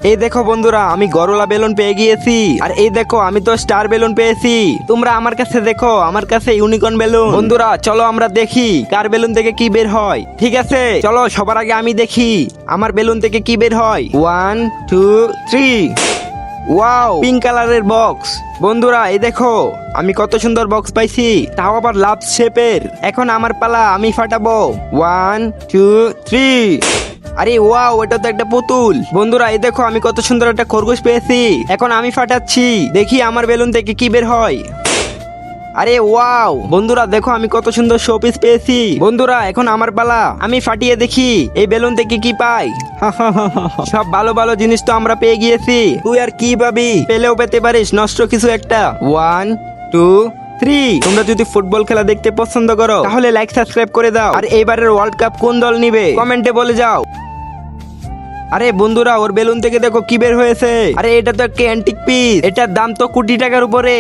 এই দেখো বন্ধুরা, আমি গরলা বেলুন পেয়ে গিয়েছি। আর এই দেখো, আমি তো স্টার বেলুন পেয়েছি। তোমরা আমার কাছে দেখো, আমার কাছে ইউনিকর্ন বেলুন। বন্ধুরা চলো আমরা দেখি কার বেলুন থেকে কি বের হয়। ঠিক আছে, চলো সবার আগে আমি দেখি আমার বেলুন থেকে কি বের হয়। 1 2 3। ওয়াও, পিঙ্ক কালারের বক্স। বন্ধুরা এই দেখো, আমি কত সুন্দর বক্স পাইছি, তাও আবার লাভ শেপের। এখন আমার পালা, আমি ফাটাবো। 1 2 3। আরে ওয়াও, এটা তো একটা পুতুল। বন্ধুরা এই দেখো, আমি কত সুন্দর একটা খরগোশ পেয়েছি। এখন আমি ফাটাচ্ছি, দেখি আমার বেলুন থেকে কি বের হয়। আরে ওয়াও, বন্ধুরা দেখো, আমি কত সুন্দর শোপিস পেয়েছি। বন্ধুরা এখন আমার পালা, আমি ফাটিয়ে দেখি এই বেলুন থেকে কি পাই। সব ভালো ভালো জিনিস তো আমরা পেয়ে গিয়েছি, তুই আর কি পাবি? পেলেও পেতে পারিস নষ্ট কিছু একটা। 1 2 3। তোমরা যদি ফুটবল খেলা দেখতে পছন্দ করো তাহলে লাইক সাবস্ক্রাইব করে দাও। আর এইবারের ওয়ার্ল্ড কাপ কোন দল নিবে কমেন্টে বলে যাও। আরে বন্ধুরা, ওর বেলুন থেকে দেখো কি বের হয়েছে। আরে এটা তো একটা অ্যান্টিক পিস, এটার দাম তো কোটি টাকার উপরে।